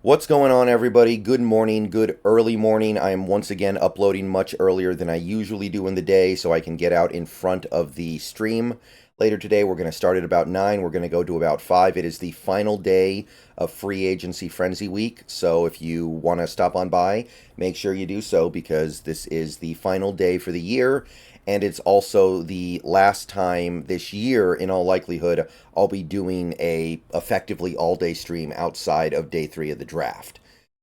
What's going on, everybody? Good morning, good early morning. I am once again uploading much earlier than I usually do in the day so I can get out in front of the stream. Later today, we're going to start at about 9. We're going to go to about 5. It is the final day of Free Agency Frenzy Week. So if you want to stop on by, make sure you do so because this is the final day for the year. And it's also the last time this year, in all likelihood, I'll be doing a effectively all-day stream outside of day 3 of the draft.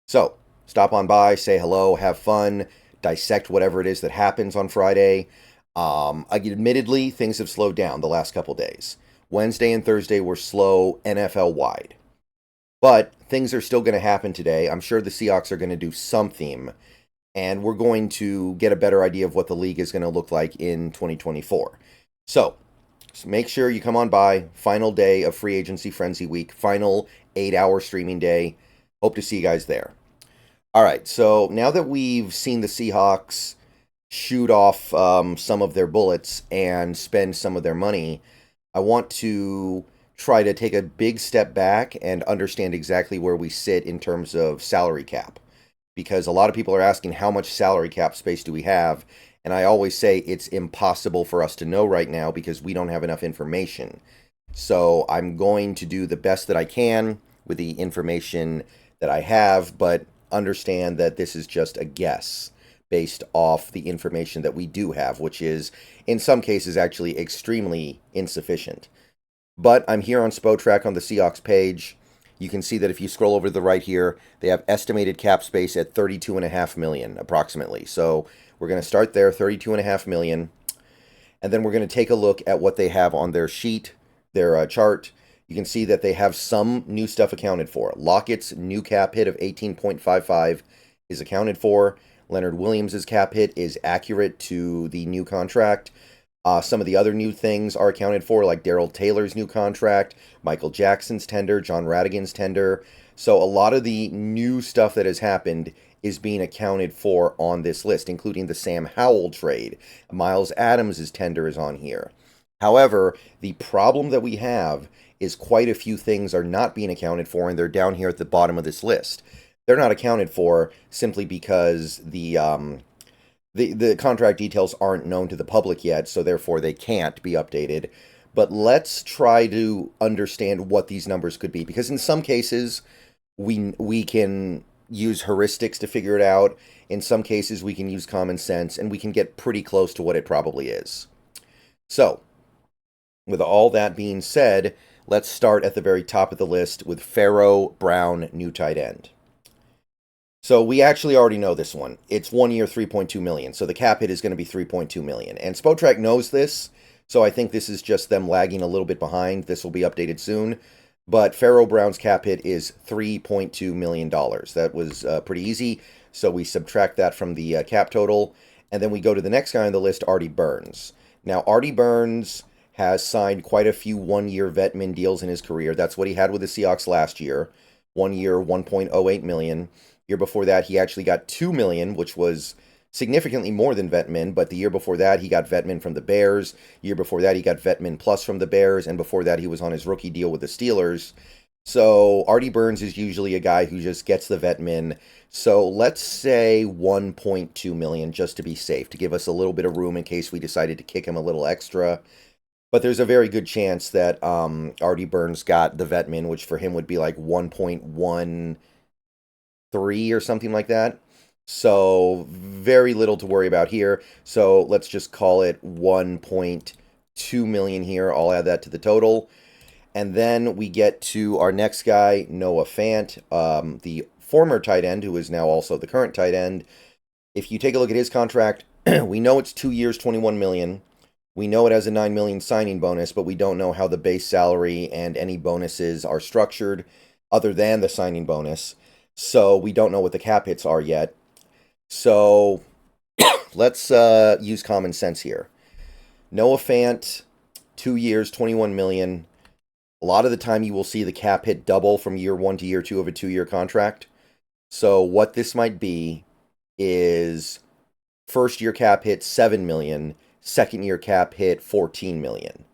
So, stop on by, say hello, have fun, dissect whatever it is that happens on Friday. Admittedly, things have slowed down the last couple days. Wednesday and Thursday were slow NFL-wide. But things are still going to happen today. I'm sure the Seahawks are going to do something, and we're going to get a better idea of what the league is going to look like in 2024. So make sure you come on by. Final day of Free Agency Frenzy Week. Final 8-hour streaming day. Hope to see you guys there. All right, so now that we've seen the Seahawks shoot off some of their bullets and spend some of their money, I want to try to take a big step back and understand exactly where we sit in terms of salary cap. Because a lot of people are asking how much salary cap space do we have, and I always say it's impossible for us to know right now because we don't have enough information. So I'm going to do the best that I can with the information that I have, but understand that this is just a guess based off the information that we do have, which is in some cases actually extremely insufficient. But I'm here on Spotrac on the Seahawks page. You can see that if you scroll over to the right here, they have estimated cap space at $32.5 million approximately. So we're going to start there, $32.5 million. And then we're going to take a look at what they have on their sheet, their chart. You can see that they have some new stuff accounted for. Lockett's new cap hit of 18.55 is accounted for. Leonard Williams' cap hit is accurate to the new contract. Some of the other new things are accounted for, like Darrell Taylor's new contract, Michael Jackson's tender, John Radigan's tender. So a lot of the new stuff that has happened is being accounted for on this list, including the Sam Howell trade. Miles Adams' tender is on here. However, the problem that we have is quite a few things are not being accounted for, and they're down here at the bottom of this list. They're not accounted for simply because the contract details aren't known to the public yet, so therefore they can't be updated. But let's try to understand what these numbers could be, because in some cases we can use heuristics to figure it out. In some cases we can use common sense, and we can get pretty close to what it probably is. So, with all that being said, let's start at the very top of the list with Pharaoh Brown, new tight end. So we actually already know this one. It's 1 year, $3.2 million. So the cap hit is going to be $3.2 million. And Spotrac knows this, so I think this is just them lagging a little bit behind. This will be updated soon. But Pharaoh Brown's cap hit is $3.2 million. That was pretty easy. So we subtract that from the cap total. And then we go to the next guy on the list, Artie Burns. Now, Artie Burns has signed quite a few one-year vet min deals in his career. That's what he had with the Seahawks last year. 1 year, $1.08 million. Year before that, he actually got $2 million, which was significantly more than Vetmin. But the year before that, he got Vetmin from the Bears. Year before that, he got Vetmin Plus from the Bears. And before that, he was on his rookie deal with the Steelers. So Artie Burns is usually a guy who just gets the Vetmin. So let's say $1.2 million just to be safe, to give us a little bit of room in case we decided to kick him a little extra. But there's a very good chance that Artie Burns got the Vetmin, which for him would be like 1.13 or something like that. So very little to worry about here. So let's just call it 1.2 million here. I'll add that to the total. And then we get to our next guy, Noah Fant, the former tight end, who is now also the current tight end. If you take a look at his contract, we know it's 2 years, $21 million. We know it has a $9 million signing bonus, but we don't know how the base salary and any bonuses are structured other than the signing bonus. So we don't know what the cap hits are yet. So let's use common sense here. Noah Fant, 2 years, $21 million. A lot of the time you will see the cap hit double from year 1 to year 2 of a 2-year contract. So what this might be is first year cap hit $7 million, second year cap hit $14 million.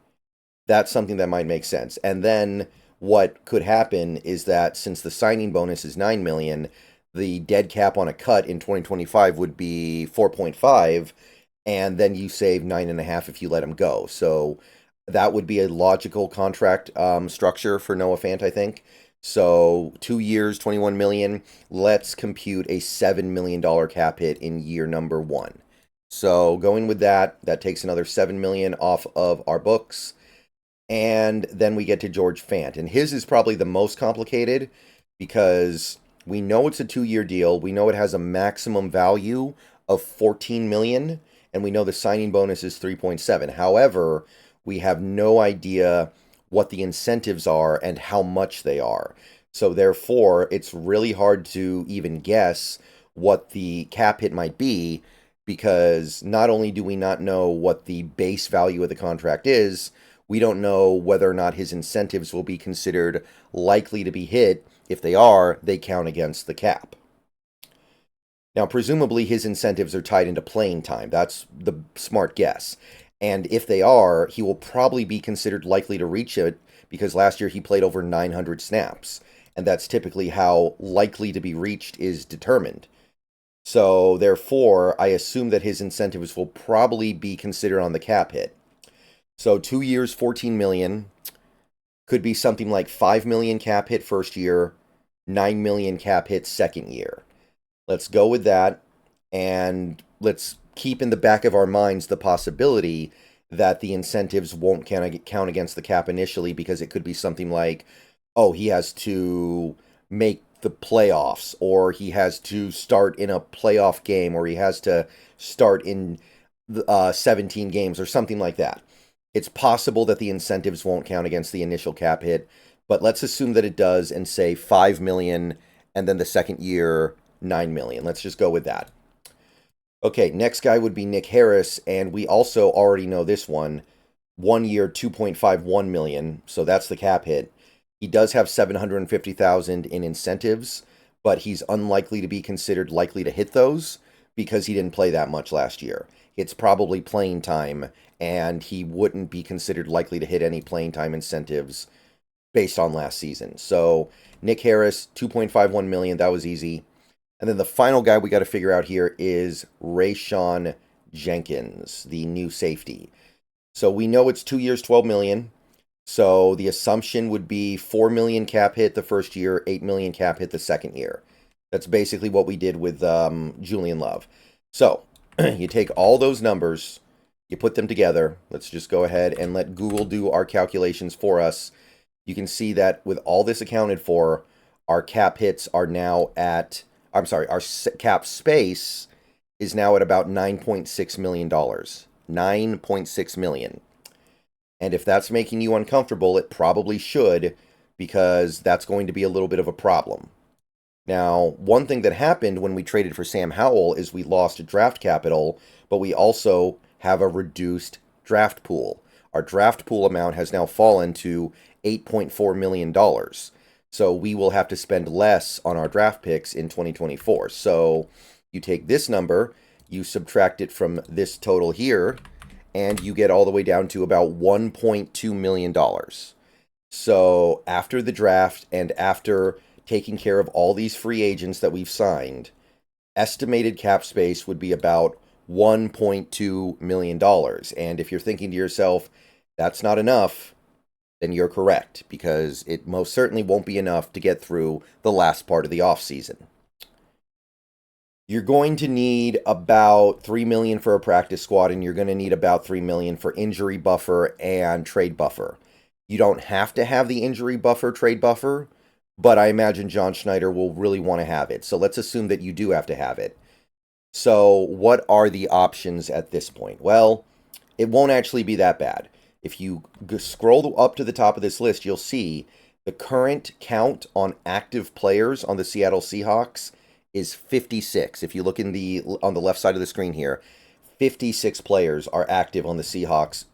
That's something that might make sense. And then what could happen is that since the signing bonus is 9 million, the dead cap on a cut in 2025 would be 4.5, and then you save 9.5 if you let him go. So that would be a logical contract structure for Noah Fant, I think. So 2 years, 21 million. Let's compute a $7 million cap hit in year number 1. So going with that, that takes another 7 million off of our books. And then we get to George Fant. And his is probably the most complicated because we know it's a 2-year deal. We know it has a maximum value of 14 million, and we know the signing bonus is 3.7. However, we have no idea what the incentives are and how much they are. So therefore, it's really hard to even guess what the cap hit might be, because not only do we not know what the base value of the contract is, we don't know whether or not his incentives will be considered likely to be hit. If they are, they count against the cap. Now, presumably his incentives are tied into playing time. That's the smart guess. And if they are, he will probably be considered likely to reach it because last year he played over 900 snaps. And that's typically how likely to be reached is determined. So therefore, I assume that his incentives will probably be considered on the cap hit. So 2 years, 14 million, could be something like 5 million cap hit first year, 9 million cap hit second year. Let's go with that, and let's keep in the back of our minds the possibility that the incentives won't count against the cap initially, because it could be something like, oh, he has to make the playoffs, or he has to start in a playoff game, or he has to start in 17 games, or something like that. It's possible that the incentives won't count against the initial cap hit, but let's assume that it does and say 5 million, and then the second year, 9 million. Let's just go with that. Okay, next guy would be Nick Harris, and we also already know this one. 1 year, 2.51 million, so that's the cap hit. He does have 750,000 in incentives, but he's unlikely to be considered likely to hit those because he didn't play that much last year. It's probably playing time, and he wouldn't be considered likely to hit any playing time incentives based on last season. So Nick Harris, 2.51 million, that was easy. And then the final guy we got to figure out here is RoShaun Jenkins, the new safety. So we know it's 2 years, 12 million. So the assumption would be 4 million cap hit the first year, 8 million cap hit the second year. That's basically what we did with Julian Love. So you take all those numbers, you put them together. Let's just go ahead and let Google do our calculations for us. You can see that with all this accounted for, our cap hits are now at, I'm sorry, our cap space is now at about $9.6 million. $9.6 million. And if that's making you uncomfortable, it probably should, because that's going to be a little bit of a problem. Now, one thing that happened when we traded for Sam Howell is we lost draft capital, but we also have a reduced draft pool. Our draft pool amount has now fallen to $8.4 million. So we will have to spend less on our draft picks in 2024. So you take this number, you subtract it from this total here, and you get all the way down to about $1.2 million. So after the draft and after taking care of all these free agents that we've signed, estimated cap space would be about $1.2 million. And if you're thinking to yourself, that's not enough, then you're correct, because it most certainly won't be enough to get through the last part of the offseason. You're going to need about $3 million for a practice squad, and you're going to need about $3 million for injury buffer and trade buffer. You don't have to have the injury buffer, trade buffer, but I imagine John Schneider will really want to have it. So let's assume that you do have to have it. So what are the options at this point? Well, it won't actually be that bad. If you scroll up to the top of this list, you'll see the current count on active players on the Seattle Seahawks is 56. If you look on the left side of the screen here, 56 players are active on the Seahawks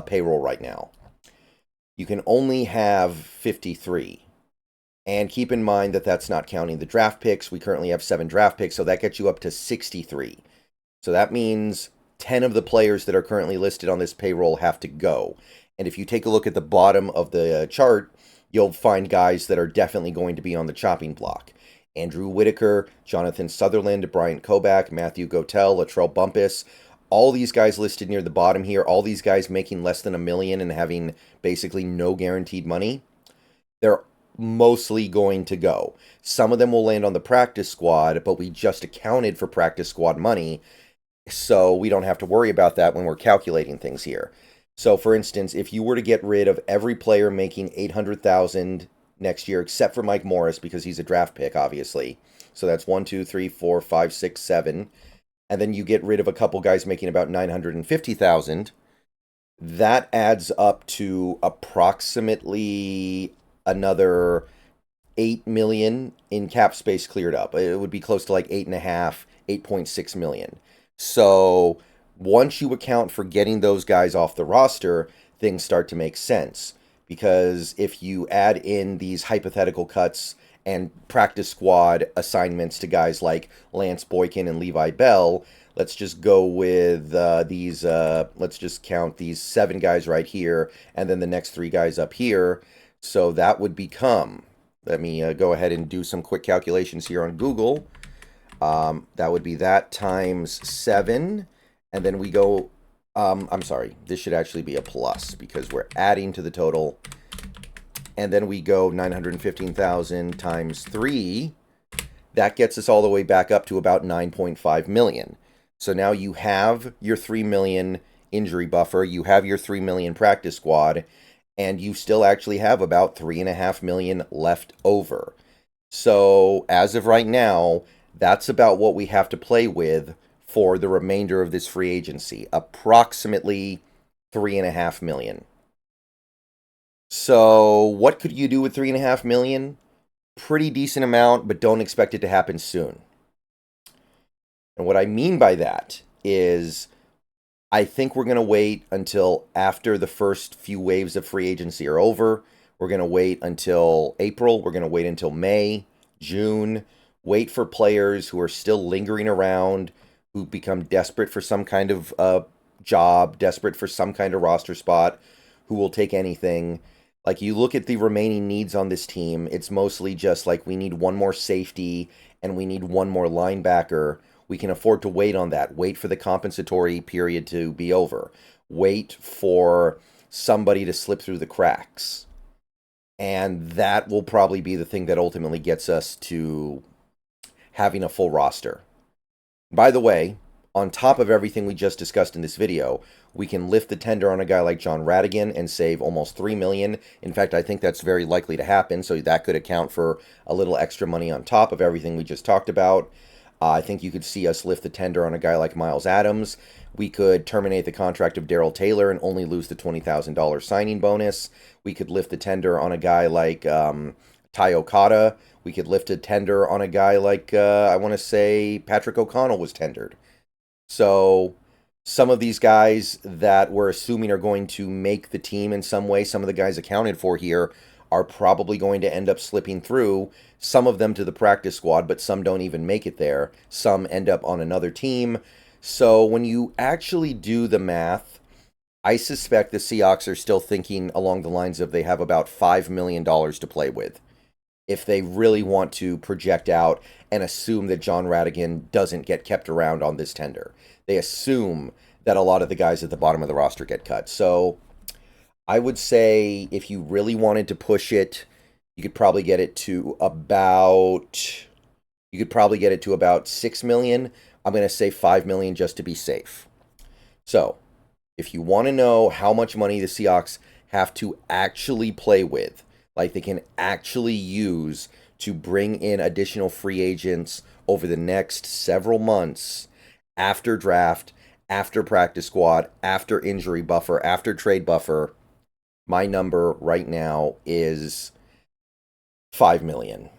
payroll right now. You can only have 53. And keep in mind that that's not counting the draft picks. We currently have 7 draft picks, so that gets you up to 63. So that means 10 of the players that are currently listed on this payroll have to go. And if you take a look at the bottom of the chart, you'll find guys that are definitely going to be on the chopping block. Andrew Whitaker, Jonathan Sutherland, Bryant Kobach, Matthew Gotel, Latrell Bumpus, all these guys listed near the bottom here, all these guys making less than $1 million and having basically no guaranteed money, they're mostly going to go. Some of them will land on the practice squad, but we just accounted for practice squad money, so we don't have to worry about that when we're calculating things here. So, for instance, if you were to get rid of every player making $800,000 next year, except for Mike Morris, because he's a draft pick, obviously. So that's 1, 2, 3, 4, 5, 6, 7. And then you get rid of a couple guys making about $950,000. That adds up to approximately another $8 million in cap space cleared up. It would be close to like 8.5, 8.6 million. So once you account for getting those guys off the roster, things start to make sense. Because if you add in these hypothetical cuts and practice squad assignments to guys like Lance Boykin and Levi Bell, let's just go with let's just count these 7 guys right here, and then the next 3 guys up here. So that would become, let me go ahead and do some quick calculations here on Google. That would be that times 7, and then we go, I'm sorry, this should actually be a plus because we're adding to the total. And then we go 915,000 times 3. That gets us all the way back up to about 9.5 million. So now you have your 3 million injury buffer, you have your 3 million practice squad, and you still actually have about 3.5 million left over. So as of right now, that's about what we have to play with for the remainder of this free agency, approximately 3.5 million. So what could you do with 3.5 million? Pretty decent amount, but don't expect it to happen soon. And what I mean by that is I think we're going to wait until after the first few waves of free agency are over. We're going to wait until April. We're going to wait until May, June. Wait for players who are still lingering around, who become desperate for some kind of job, desperate for some kind of roster spot, who will take anything. Like, you look at the remaining needs on this team, it's mostly just like we need one more safety and we need one more linebacker. We can afford to wait on that. Wait for the compensatory period to be over. Wait for somebody to slip through the cracks. And that will probably be the thing that ultimately gets us to having a full roster. By the way, on top of everything we just discussed in this video, we can lift the tender on a guy like John Radigan and save almost $3 million. In fact, I think that's very likely to happen, so that could account for a little extra money on top of everything we just talked about. I think you could see us lift the tender on a guy like Miles Adams. We could terminate the contract of Darrell Taylor and only lose the $20,000 signing bonus. We could lift the tender on a guy like Ty Okada. We could lift a tender on a guy like, I want to say, Patrick O'Connell was tendered. So some of these guys that we're assuming are going to make the team in some way, some of the guys accounted for here, are probably going to end up slipping through, some of them to the practice squad, but some don't even make it there. Some end up on another team. So when you actually do the math, I suspect the Seahawks are still thinking along the lines of they have about $5 million to play with if they really want to project out and assume that John Radigan doesn't get kept around on this tender. They assume that a lot of the guys at the bottom of the roster get cut. So I would say if you really wanted to push it, you could probably get it to about 6 million. I'm going to say 5 million just to be safe. So if you want to know how much money the Seahawks have to actually play with, like they can actually use to bring in additional free agents over the next several months, after draft, after practice squad, after injury buffer, after trade buffer, my number right now is 5 million.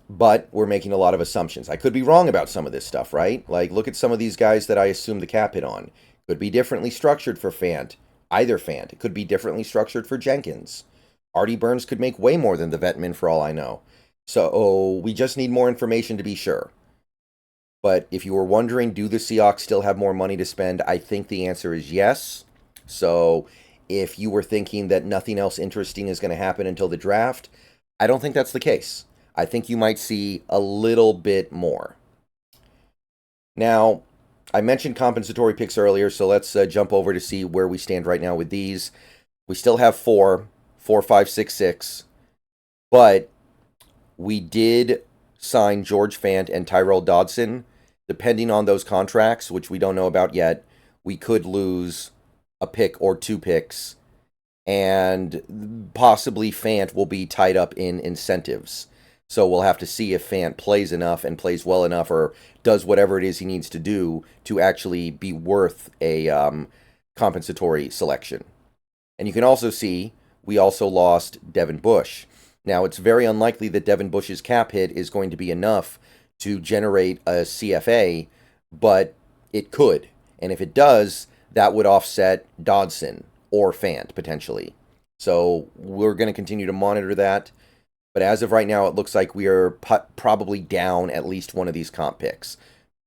But we're making a lot of assumptions. I could be wrong about some of this stuff, right? Like, look at some of these guys that I assume the cap hit on. Could be differently structured for Fant. Either Fant. It could be differently structured for Jenkins. Artie Burns could make way more than the Vetman for all I know. So we just need more information to be sure. But if you were wondering, do the Seahawks still have more money to spend? I think the answer is yes. So if you were thinking that nothing else interesting is going to happen until the draft, I don't think that's the case. I think you might see a little bit more. Now, I mentioned compensatory picks earlier, so let's jump over to see where we stand right now with these. We still have 4, 5, 6, 6, but we did sign George Fant and Tyrell Dodson. Depending on those contracts, which we don't know about yet, we could lose a pick or 2 picks, and possibly Fant will be tied up in incentives. So we'll have to see if Fant plays enough and plays well enough, or does whatever it is he needs to do to actually be worth a compensatory selection. And you can also see we also lost Devin Bush. Now, it's very unlikely that Devin Bush's cap hit is going to be enough to generate a CFA, but it could. And if it does, that would offset Dodson or Fant, potentially. So we're going to continue to monitor that. But as of right now, it looks like we are probably down at least one of these comp picks.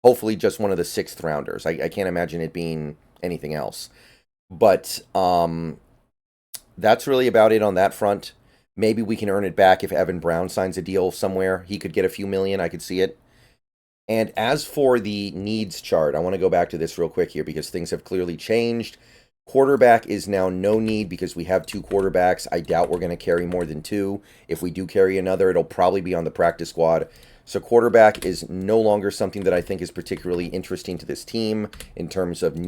Hopefully just one of the 6th rounders. I can't imagine it being anything else. But that's really about it on that front. Maybe we can earn it back if Evan Brown signs a deal somewhere. He could get a few million. I could see it. And as for the needs chart, I want to go back to this real quick here because things have clearly changed. Quarterback is now no need because we have 2 quarterbacks. I doubt we're going to carry more than 2. If we do carry another, it'll probably be on the practice squad. So quarterback is no longer something that I think is particularly interesting to this team in terms of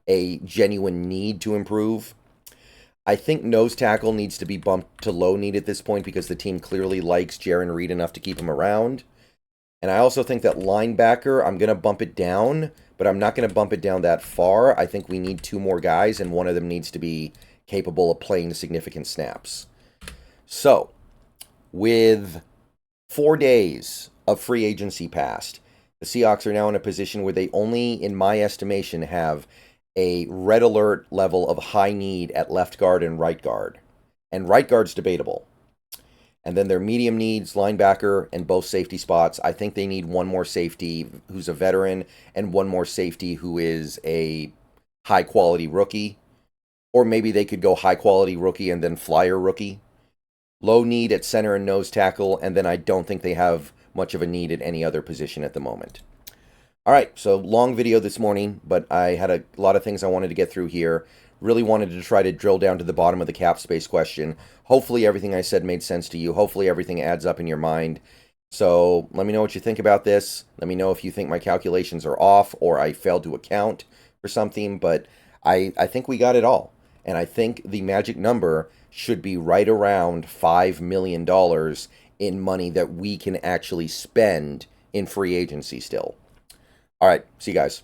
a genuine need to improve. I think nose tackle needs to be bumped to low need at this point because the team clearly likes Jaron Reed enough to keep him around. And I also think that linebacker, I'm going to bump it down, but I'm not going to bump it down that far. I think we need 2 more guys, and one of them needs to be capable of playing significant snaps. So, with 4 days of free agency passed, the Seahawks are now in a position where they only, in my estimation, have a red alert level of high need at left guard and right guard. And right guard's debatable. And then their medium needs, linebacker, and both safety spots. I think they need one more safety who's a veteran and one more safety who is a high-quality rookie. Or maybe they could go high-quality rookie and then flyer rookie. Low need at center and nose tackle, and then I don't think they have much of a need at any other position at the moment. All right, so long video this morning, but I had a lot of things I wanted to get through here. Really wanted to try to drill down to the bottom of the cap space question. Hopefully everything I said made sense to you. Hopefully everything adds up in your mind. So let me know what you think about this. Let me know if you think my calculations are off or I failed to account for something. But I think we got it all. And I think the magic number should be right around $5 million in money that we can actually spend in free agency still. All right, see you guys.